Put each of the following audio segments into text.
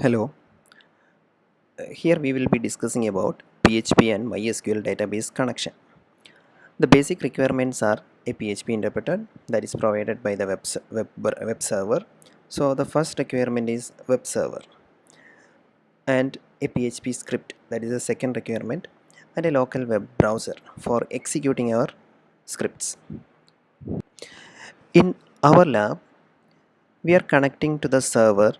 Hello, here we will be discussing about PHP and MySQL database connection. The basic requirements are a PHP interpreter that is provided by the web server. So the first requirement is web server and a PHP script, that is the second requirement, and a local web browser for executing our scripts. In our lab, we are connecting to the server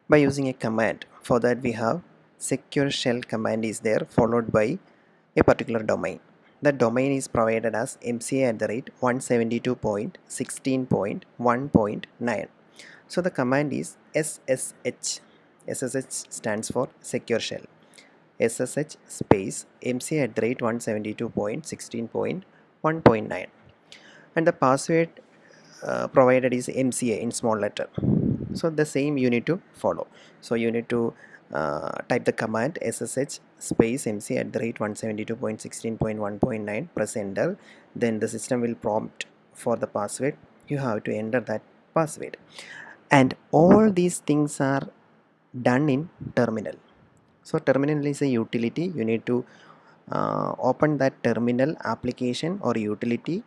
by using a command. For that we have secure shell command is there, followed by a particular domain. The domain is provided as mca@172.16.1.9. So the command is ssh. Ssh stands for secure shell. Ssh space mca@172.16.1.9, and the password provided is mca in small letter. So the same you need to follow. So you need to type the command ssh space mca@172.16.1.9, press enter. Then the system will prompt for the password. You have to enter that password, and all these things are done in terminal. So terminal is a utility. You need to open that terminal application or utility,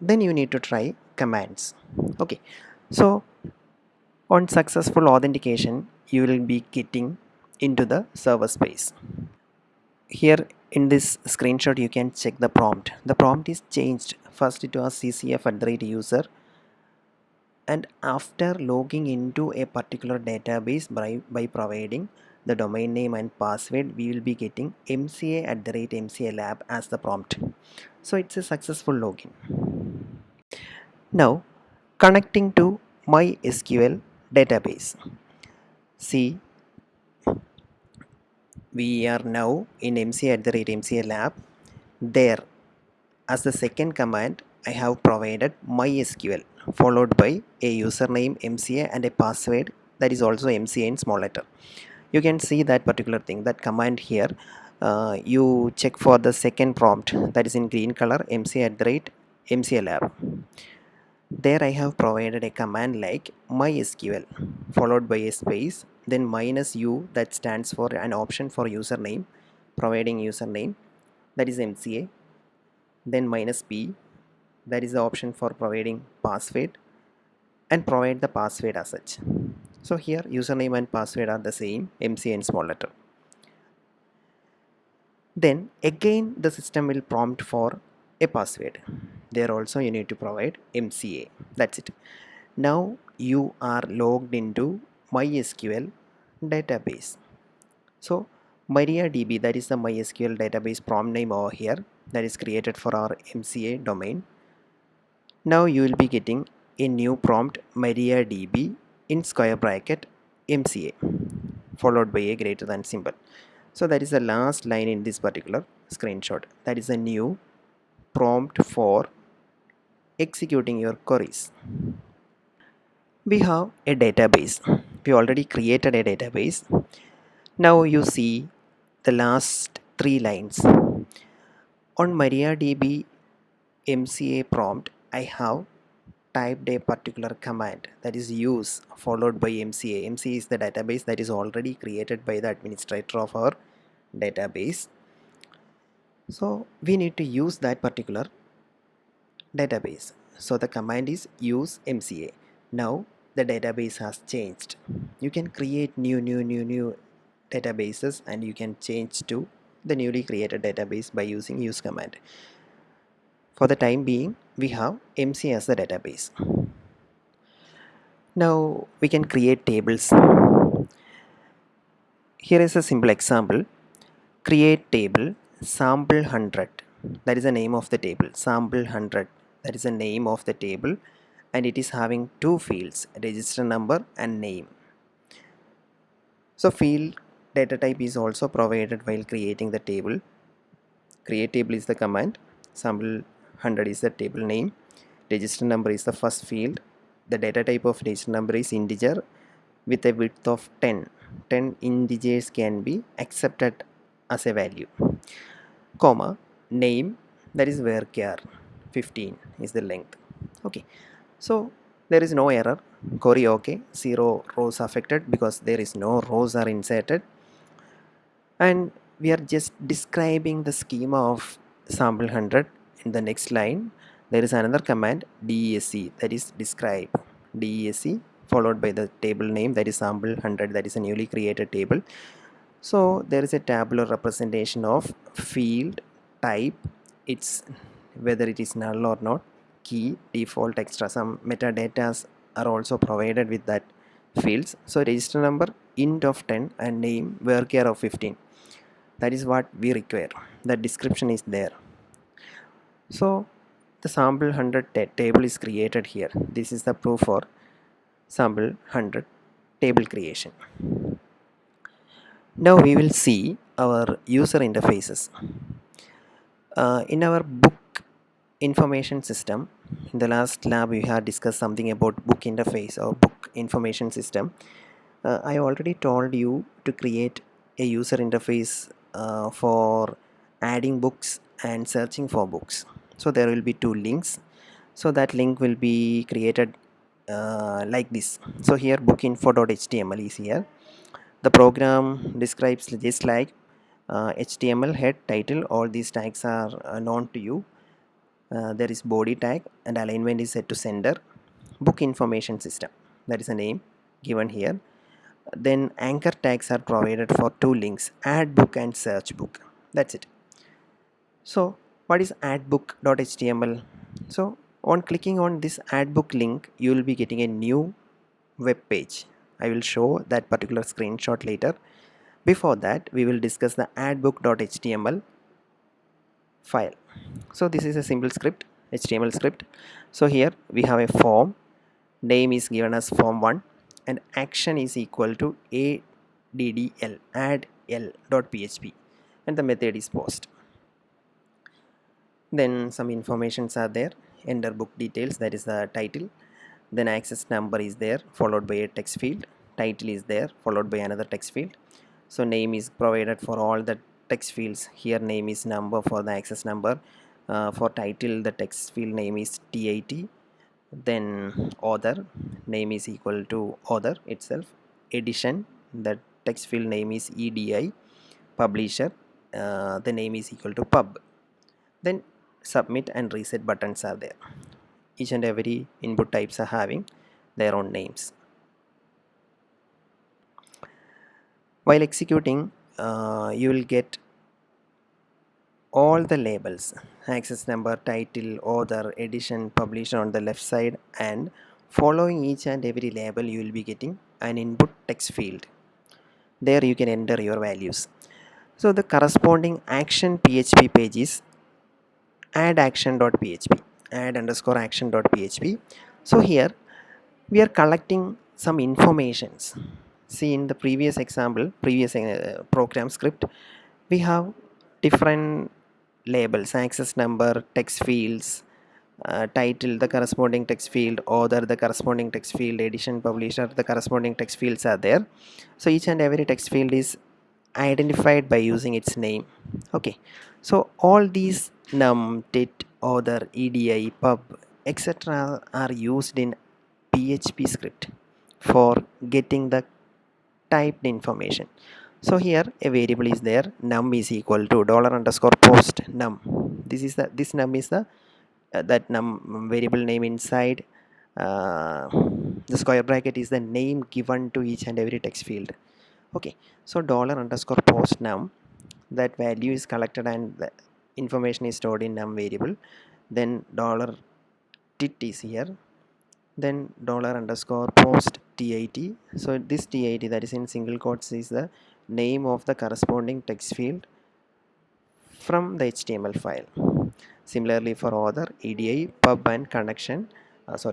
then you need to try commands. Okay, so on successful authentication you will be getting into the server space. Here in this screenshot you can check the prompt. The prompt is changed. First it was ccf@user, and after logging into a particular database by providing the domain name and password, we will be getting mca@mcalab as the prompt. So it's a successful login. Now connecting to MySQL database. See, we are now in mca@mcalab. There, as the second command, I have provided MySQL followed by a username mca and a password that is also mca in small letter. You can see that particular thing, that command here. You check for the second prompt, that is in green color, mca@mcalab. There I have provided a command like MySQL followed by a space, then -u, that stands for an option for username, providing username, that is mca, then -p, that is the option for providing password, and provide the password as such. So here username and password are the same, mca in small letter. Then again the system will prompt for a password. There also you need to provide mca. That's it. Now you are logged into MySQL database. So MariaDB, that is the MySQL database prompt name over here, that is created for our mca domain. Now you will be getting a new prompt, MariaDB in square bracket mca followed by a greater than symbol. So that is the last line in this particular screenshot. That is a new prompt for executing your queries. We have a database. We already created a database. Now you see the last three lines. On MariaDB mca prompt, I have typed a particular command, that is use followed by mca. Mca is the database that is already created by the administrator of our database. So we need to use that particular database. So the command is use mca. Now the database has changed. You can create new databases, and you can change to the newly created database by using use command. For the time being, we have mca as the database. Now we can create tables. Here is a simple example. Create table sample 100. That is the name of the table. Sample 100. That is the name of the table, and it is having two fields, register number and name. So field data type is also provided while creating the table. Create table is the command. Sample 100 is the table name. Register number is the first field. The data type of register number is integer with a width of 10. 10 integers can be accepted as a value. Comma, name, that is varchar 15 is the length. Okay, so there is no error. query okay, 0 rows affected because there is no rows are inserted, and we are just describing the schema of sample 100. In the next line there is another command desc, that is describe, desc followed by the table name, that is sample 100, that is a newly created table. So there is a tabular representation of field type, it's whether it is null or not, key, default, extra, some metadata are also provided with that fields. So register number int of 10 and name varchar of 15, that is what we require, the description is there. So the sample 100 table is created here, this is the proof for sample 100 table creation. Now we will see our user interfaces. In our book information system, in the last lab we had discussed something about book interface or book information system. I already told you to create a user interface for adding books and searching for books. So there will be two links. So that link will be created like this. So here bookinfo.html is here. The program describes just like HTML head, title, all these tags are known to you. There is body tag and alignment is set to sender. Book information system, that is a name given here. Then anchor tags are provided for two links, add book and search book, that's it. So what is addbook.html? So on clicking on this add book link you will be getting a new web page. I will show that particular screenshot later. Before that we will discuss the addbook.html file. So this is a simple script, HTML script. So here we have a form, name is given as form1 and action is equal to addl, addl.php, and the method is post. Then some informations are there, enter book details, that is the title, then access number is there followed by a text field, title is there followed by another text field. So name is provided for all the text fields, here name is number for the access number. For title the text field name is tat, then author name is equal to author itself, edition the text field name is edi, publisher the name is equal to pub. Then submit and reset buttons are there, each and every input types are having their own names. While executing you will get all the labels, access number, title, author, edition, publisher on the left side, and following each and every label you will be getting an input text field. There you can enter your values. So the corresponding action PHP page is add action.php, add underscore action.php. So here we are collecting some informations. See in the previous example, previous program script, we have different labels, access number, text fields, title the corresponding text field, author the corresponding text field, edition, publisher the corresponding text fields are there. So each and every text field is identified by using its name. Okay, so all these num, tit, author, edi, pub, etc are used in PHP script for getting the typed information. So here a variable is there, num is equal to dollar underscore post num. This num is the that num variable name inside the square bracket is the name given to each and every text field. Okay, so dollar underscore post num, that value is collected and the information is stored in num variable. Then dollar tit is here, then dollar underscore post tat. So this tat, that is in single quotes, is the name of the corresponding text field from the HTML file. Similarly for author, edi, pub and connection, for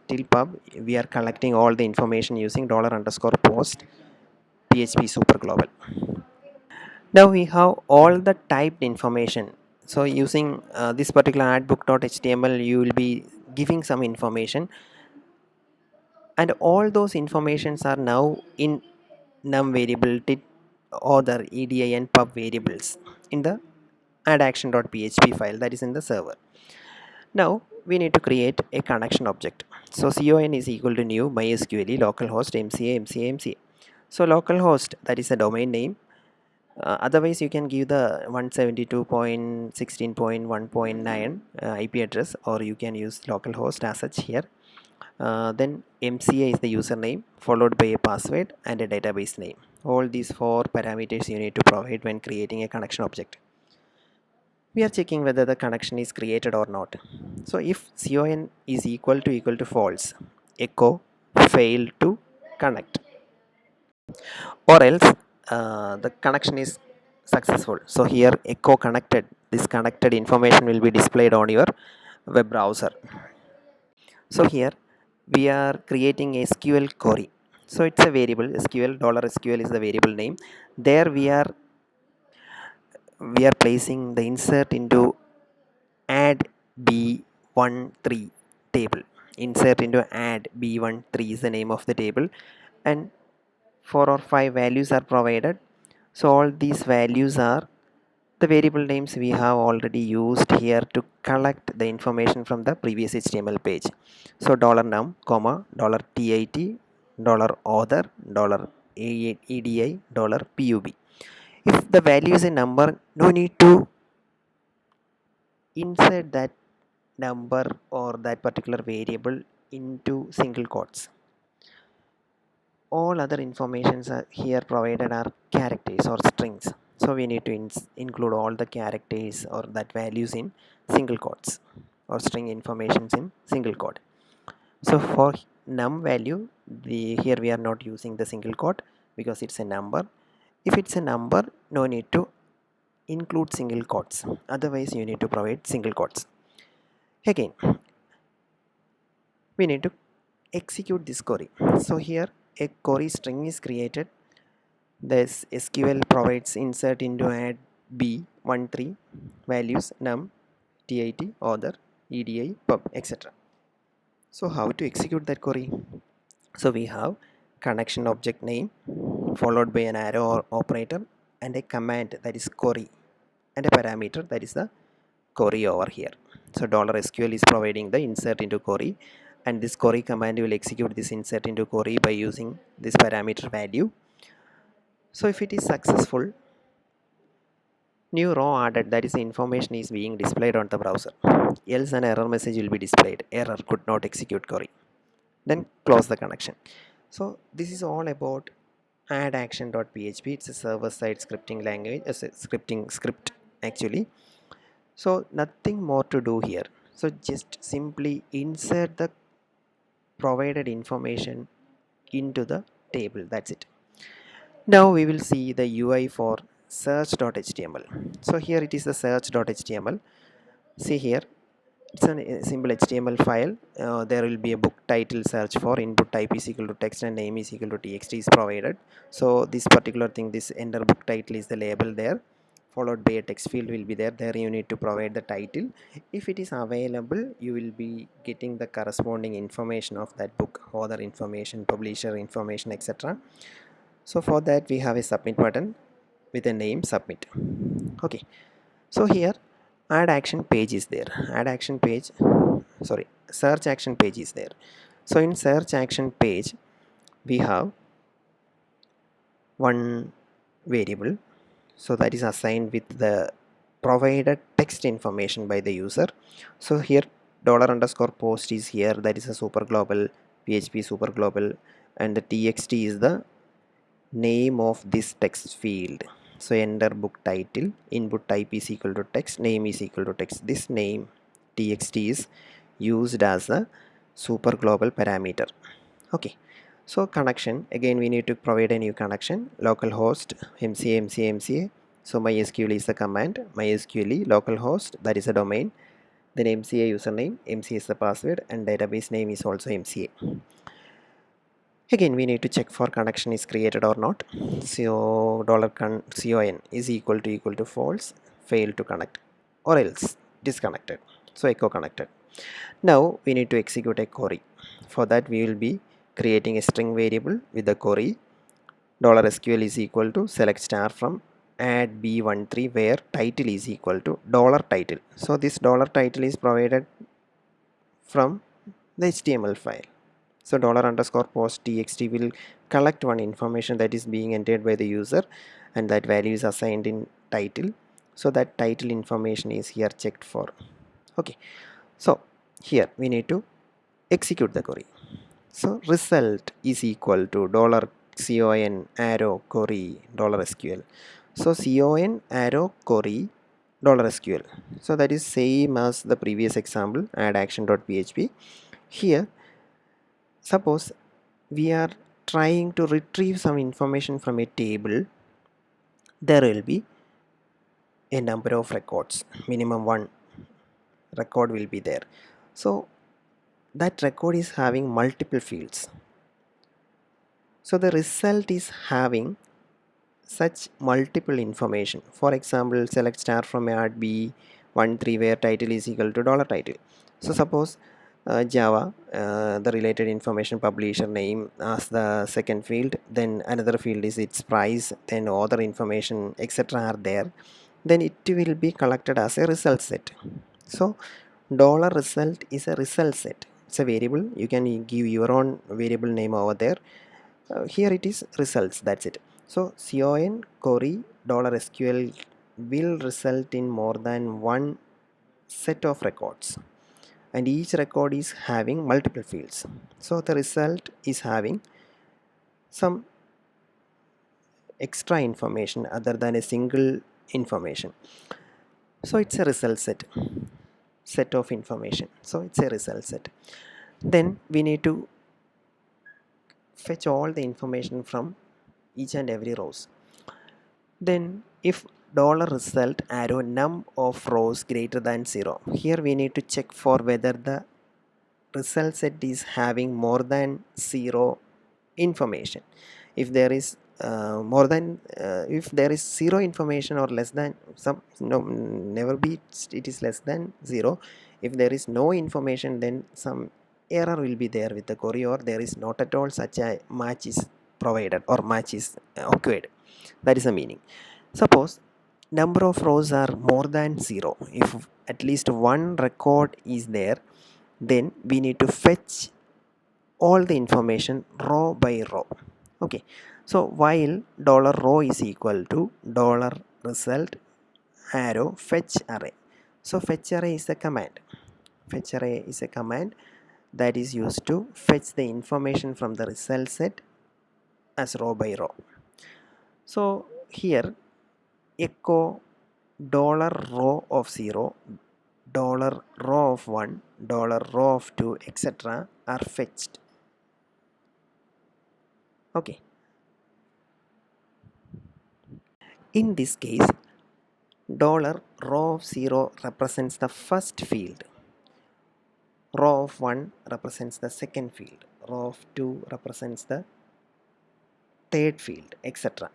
till pub we are collecting all the information using dollar underscore post PHP super global. Now we have all the typed information. So using this particular addbook.html you will be giving some information, and all those informations are now in num variable, tit, author, edi and pub variables in the add action.php file, that is in the server. Now we need to create a connection object. So con is equal to new MySQL localhost MCA. So localhost, that is a domain name. Otherwise you can give the 172.16.1.9 IP address, or you can use localhost as such here. Then MCA is the username followed by a password and a database name. All these four parameters you need to provide when creating a connection object. We are checking whether the connection is created or not. So if con is equal to false, echo failed to connect, or else the connection is successful. So here echo connected, this connected information will be displayed on your web browser. So here we are creating a sql query. So it's a variable sql, $sql is the variable name. There we are placing the insert into add b13 table. Insert into add b13 is the name of the table, and 4 or 5 values are provided. So all these values are the variable names we have already used here to collect the information from the previous HTML page. So $num, comma, $tit, $author, $edi, $pub. If the value is a number, no need to insert that number or that particular variable into single quotes. All other informations are here provided are characters or strings. So we need to include all the characters or that values in single quotes, or string informations in single quote. So for num value, here we are not using the single quote because it's a number. If it's a number, no need to include single quotes, otherwise you need to provide single quotes. Again, we need to execute this query. So here a query string is created. This SQL provides insert into add b13 values num, tit, author, edi, pub, etc. So how to execute that query? So we have connection object name followed by an arrow or operator and a command, that is query, and a parameter, that is the query over here. So $SQL is providing the insert into query, and this query command will execute this insert into query by using this parameter value. So if it is successful, new row added, that is the information is being displayed on the browser. Else an error message will be displayed, error, could not execute query. Then close the connection. So this is all about add action.php. It's a server side scripting language, a scripting script actually. So nothing more to do here. So just simply insert the provided information into the table, that's it. Now we will see the UI for search.html. So here it is the search.html. See here, it's a simple HTML file. There will be a book title search for, input type is equal to text and name is equal to txt is provided. So this particular thing, this enter book title is the label there, followed by a text field will be there. There you need to provide the title. If it is available, you will be getting the corresponding information of that book, author information, publisher information, etc. So for that we have a submit button with a name submit. Okay, so here add action page is there. Add action page, sorry, search action page is there. So in search action page we have one variable, so that is assigned with the provided text information by the user. So here $_post is here, that is a super global PHP super global, and the txt is the name of this text field. So enter book title, input type is equal to text, name is equal to text. This name txt is used as a super global parameter. Okay, so connection, again we need to provide a new connection, localhost mca. So MySQL is the command, MySQL localhost, that is a domain, then MCA username, MCA is the password, and database name is also MCA. Again we need to check for connection is created or not. So $con is equal to false, fail to connect, or else disconnected. So echo connected. Now we need to execute a query. For that we will be creating a string variable with the query $SQL is equal to select star from add b13 where title is equal to $title. So this $title is provided from the HTML file. So $_post txt will collect one information that is being entered by the user, and that value is assigned in title. So that title information is here checked for. Okay, so here we need to execute the query. So result is equal to $con arrow query $SQL. So con arrow query $SQL. So that is same as the previous example, add action.php. Here, suppose we are trying to retrieve some information from a table, there will be a number of records, minimum one record will be there. So that record is having multiple fields. So the result is having such multiple information. For example, select star from add B13 where title is equal to $title. So suppose Java, the related information, publisher name as the second field, then another field is its price, then other information etc. are there, then it will be collected as a result set. So $result is a result set. It's a variable. You can give your own variable name over there. Here it is results, that's it. So con query $SQL will result in more than one set of records, and each record is having multiple fields. So the result is having some extra information other than a single information. So it's a result set of information. So it's a result set. Then we need to fetch all the information from each and every rows. Then if $result arrow num of rows greater than 0, here we need to check for whether the result set is having more than 0 information. If there is if there is 0 information or less than some, no, never be it is less than 0. If there is no information, then some error will be there with the query, or there is not at all such a match is provided or match is occurred. That is the meaning. Suppose number of rows are more than 0. If at least one record is there, then we need to fetch all the information row by row. Okay, so while $row is equal to $result arrow fetch array. So fetch array is a command. Fetch array is a command that is used to fetch the information from the result set as row by row. So here echo $row of 0, $row of 1, $row of 2, etc. are fetched. Okay. In this case, $row of 0 represents the first field, row of 1 represents the second field, row of 2 represents the third field, etc.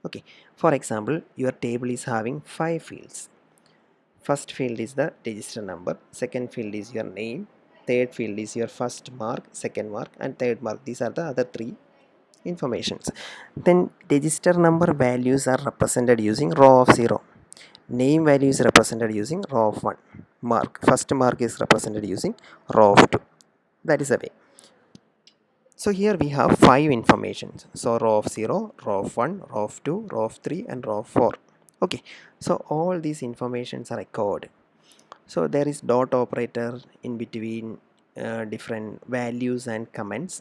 Okay, for example, your table is having 5 fields. First field is the register number, second field is your name, third field is your first mark, second mark, and third mark. These are the other 3 informations. Then register number values are represented using row of 0. Name value is represented using row of 1. First mark is represented using row of 2. That is the way. So here we have 5 informations. So row of 0, row of 1, row of 2, row of 3, and row of 4. Okay, so all these informations are echoed. So there is dot operator in between different values and comments,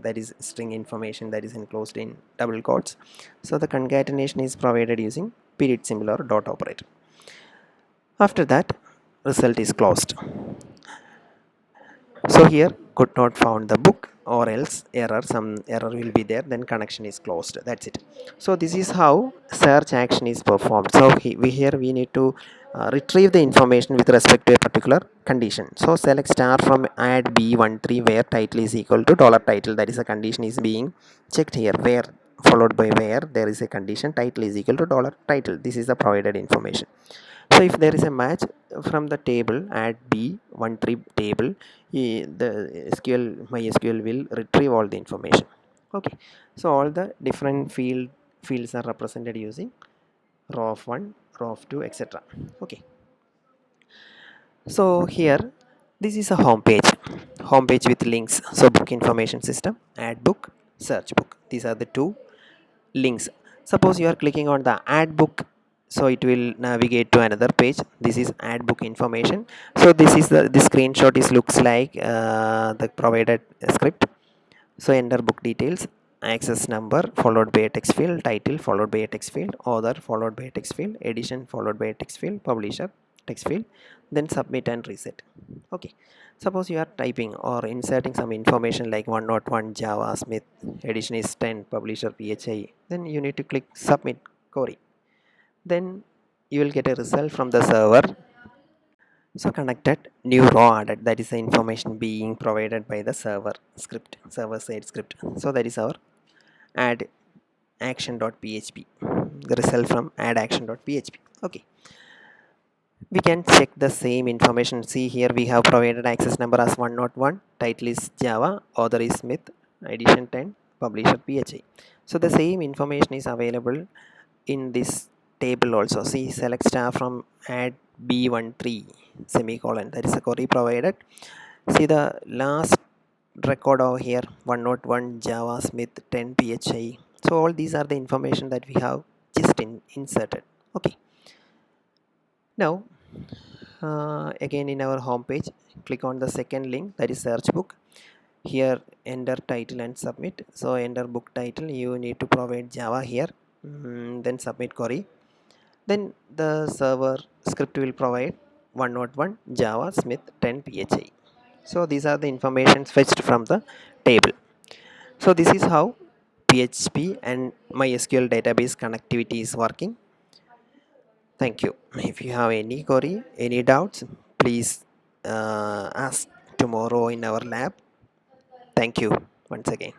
that is string information that is enclosed in double quotes. So the concatenation is provided using period symbol or dot operator. After that, result is closed. So here could not found the book, or else some error will be there, then connection is closed. That's it. So this is how search action is performed. So here we need to retrieve the information with respect to a particular condition. So select star from add B13 where title is equal to $title. That is a condition is being checked here, where followed by where there is a condition, title is equal to $title. This is the provided information. So if there is a match from the table add B13 table, the MySQL will retrieve all the information. Okay, so all the different fields are represented using row of 1, row of 2, etc. Okay, so here This is a home page with links. So book information system, add book, search book. These are the two links. Suppose you are clicking on the add book, so it will navigate to another page. This is add book information. So this is the screenshot is looks like the provided script. So enter book details, access number followed by a text field, title followed by a text field, author followed by a text field, edition followed by a text field, publisher text field, then submit and reset. Okay, suppose you are typing or inserting some information like 101 Java Smith, edition is 10, publisher PHI, then you need to click submit query. Then you will get a result from the server. So connected new row added, that is the information being provided by the server side script. So that is our add action.php, the result from add action.php. Okay, we can check the same information. See here we have provided access number as 101, title is Java, author is Smith, edition 10, publisher PHI. So the same information is available in this table also. See, select star from add b13 semicolon, that is a query provided. See the last record over here, 101 Java Smith 10 PHI. So all these are the information that we have just inserted. Okay, now again in our home page, click on the second link, that is search book. Here enter title and submit. So enter book title, you need to provide Java here. Then submit query. Then the server script will provide 101 Java Smith 10 PHI. So these are the information fetched from the table. So this is how PHP and MySQL database connectivity is working. Thank you. If you have any query, any doubts, please ask tomorrow in our lab. Thank you once again.